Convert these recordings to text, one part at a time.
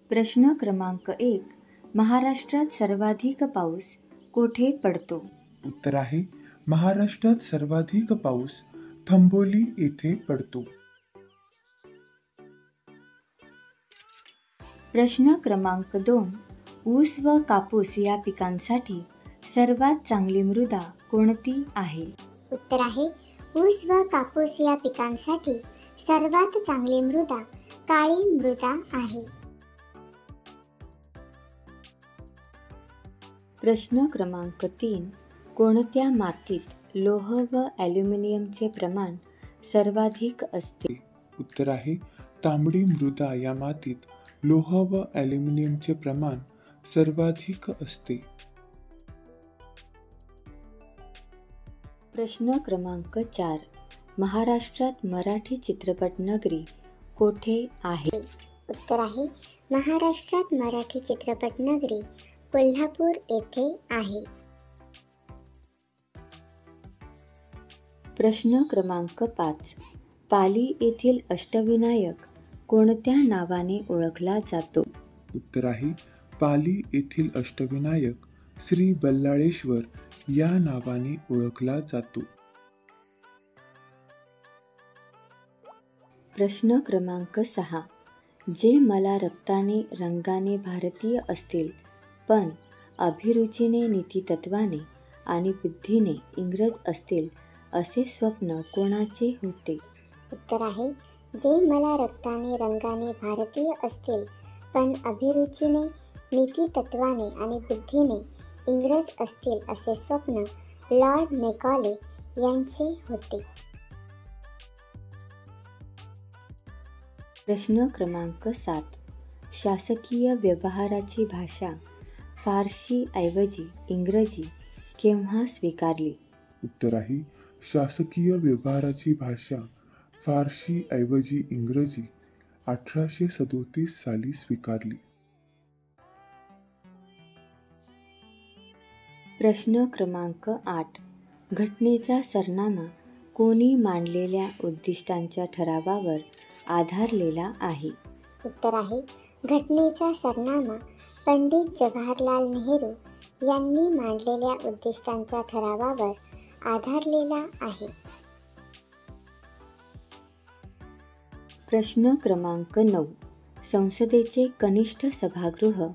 प्रश्न क्रमांक 1. महाराष्ट्रात सर्वाधिक पाऊस कोठे पडतो? उत्तर आहे महाराष्ट्रात सर्वाधिक पाऊस थंबोली येथे पडतो. प्रश्न क्रमांक 2. ऊस व कापूस या पिकांसाठी सर्वात चांगली मृदा कोणती आहे? उत्तर आहे ऊस व कापूस या पिकांसाठी सर्वात चांगली मृदा काळी मृदा आहे. प्रश्न क्रमांक 3. कोणत्या मातीत लोह व ॲल्युमिनियमचे प्रमाण सर्वाधिक असते? उत्तर आहे तांबडी मृदा या मातीत लोह व ॲल्युमिनियमचे प्रमाण सर्वाधिक असते. प्रश्न क्रमांक 4. महाराष्ट्रात मराठी चित्रपट नगरी कोठे आहे? उत्तर आहे महाराष्ट्रात मराठी चित्रपट नगरी कोल्हापूर येथे आहे. प्रश्न क्रमांक 5. पाली येथील अष्टविनायक कोणत्या नावाने ओळखला जातो? उत्तर आहे पाली येथील अष्टविनायक श्री बल्लाळेश्वर या नावाने ओळखला जातो. प्रश्न क्रमांक 6. जे मला रक्ताने रंगाने भारतीय असतील पण अभिरुचीने नीतितत्वाने आणि बुद्धीने इंग्रज असतील असे स्वप्न कोणाचे होते? उत्तर आहे जे मला रक्ताने रंगाने भारतीय असतील पण अभिरुचीने नीतितत्वाने आणि बुद्धीने इंग्रज असतील असे स्वप्न लॉर्ड मेकॉले यांचे होते. प्रश्न क्रमांक 7. शासकीय व्यवहाराची भाषा फारशी ऐवजी इंग्रजी केव्हा स्वीकारली? उत्तर आहे शासकीय व्यवहाराची भाषा फारशी ऐवजी इंग्रजी 1837 साली स्वीकारली. प्रश्न क्रमांक 8. घटनेचा सरनामा कोणी मांडलेल्या उद्दिष्टांच्या ठरावावर आधारलेला आहे? उत्तर आहे घटनेचा सरनामा पंडित जवाहरलाल नेहरू यांनी मांडलेल्या उद्दिष्टांच्या ठरावावर आधारलेला आहे. प्रश्न क्रमांक 9. संसदेचे कनिष्ठ सभागृह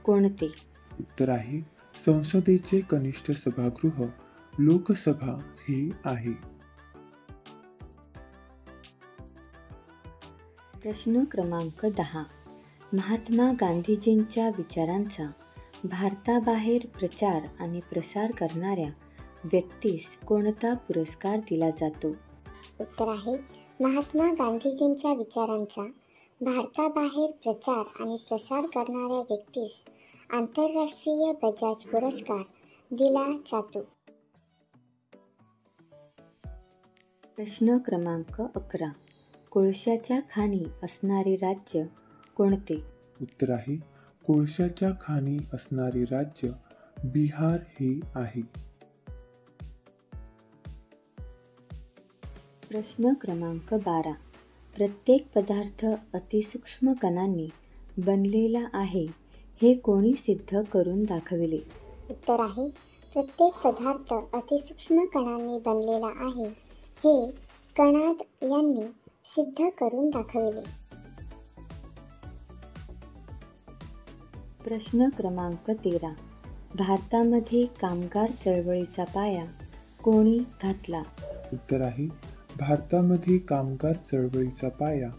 कोणते? उत्तर आहे संसदेचे कनिष्ठ सभागृह लोकसभा हे आहे. प्रश्न क्रमांक 10. महात्मा गांधीजींच्या विचारांचा भारताबाहेर प्रचार आणि प्रसार करणाऱ्या व्यक्तीस कोणता पुरस्कार दिला जातो? उत्तर आहे महात्मा गांधीजींच्या विचारांचा भारताबाहेर प्रचार आणि प्रसार करणाऱ्या व्यक्तीस आंतरराष्ट्रीय बजाज पुरस्कार दिला जातो. प्रश्न क्रमांक 11. कोळशाच्या खाणी असणारे राज्य कोणते? उत्तर आहे कोळशाच्या खाणी असणारे राज्य बिहार हे आहे. प्रश्न क्रमांक 12. प्रत्येक पदार्थ अतिसूक्ष्म कणांनी बनलेला आहे हे कोणी सिद्ध करून दाखविले? उत्तर आहे प्रत्येक पदार्थ अतिसूक्ष्म कणांनी बनलेला आहे हे कणाद यांनी सिद्ध करून दाखविले. प्रश्न क्रमांक 13. भारतामध्ये कामगार चळवळीचा पाया कोणी घातला? उत्तर आहे भारतामध्ये कामगार चळवळीचा पाया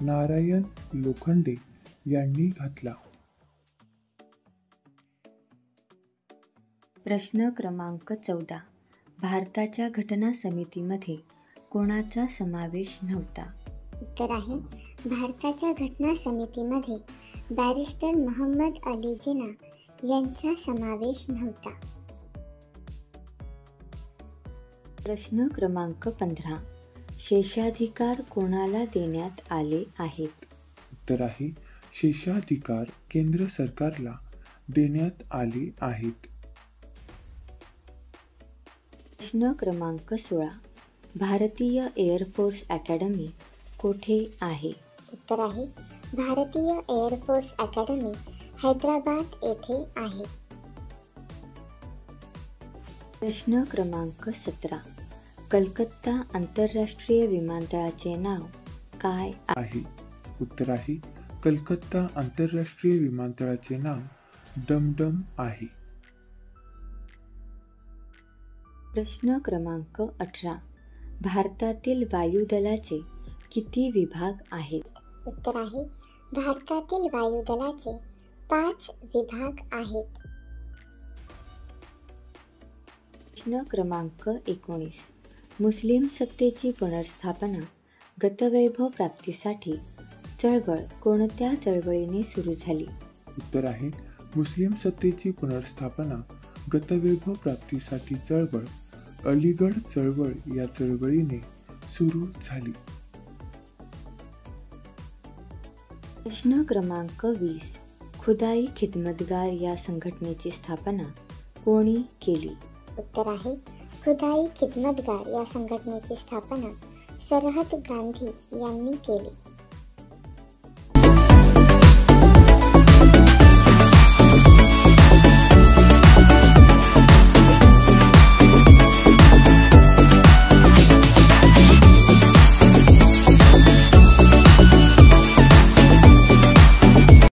नारायण लोखंडे यांनी घातला. प्रश्न क्रमांक 14. भारताच्या घटना समितीमध्ये कोणाचा समावेश नव्हता? उत्तर आहे भारताच्या घटना समितीमध्ये बॅरिस्टर मोहम्मद अली जिना यांचा समावेश नव्हता. प्रश्न क्रमांक 15. शेषाधिकार कोणाला देण्यात आले आहेत? उत्तर आहे शेषाधिकार केंद्र सरकारला देण्यात आले आहेत. प्रश्न क्रमांक 16. भारतीय एअरफोर्स अकॅडमी कोठे आहे? उत्तर आहे भारतीय एअर फोर्स अकॅडमी हैदराबाद येथे आहे. प्रश्न क्रमांक 17. कलकत्ता आंतरराष्ट्रीय विमानतळाचे नाव काय आहे? आहे. उत्तर आहे कलकत्ता आंतरराष्ट्रीय विमानतळाचे नाव डमडम आहे. प्रश्न क्रमांक 18. भारतातील वायुदलाचे किती विभाग आहेत? उत्तर आहे भारतातील वायुदलाचे 5 विभाग आहेत. प्रश्न क्रमांक 19. मुस्लिम सत्तेची पुनर्स्थापना गतवैभव प्राप्तीसाठी चळवळ कोणत्या चळवळीने सुरू झाली? उत्तर आहे मुस्लिम सत्तेची पुनर्स्थापना गतवैभव प्राप्तीसाठी चळवळ अलीगढ चळवळ या चळवळीने सुरू झाली. प्रश्न क्रमांक 20. खुदाई खिदमतगार या संघटनेची स्थापना कोणी केली? उत्तर आहे खुदाई खिदमतगार या संघटनेची स्थापना सरहद गांधी यांनी केली.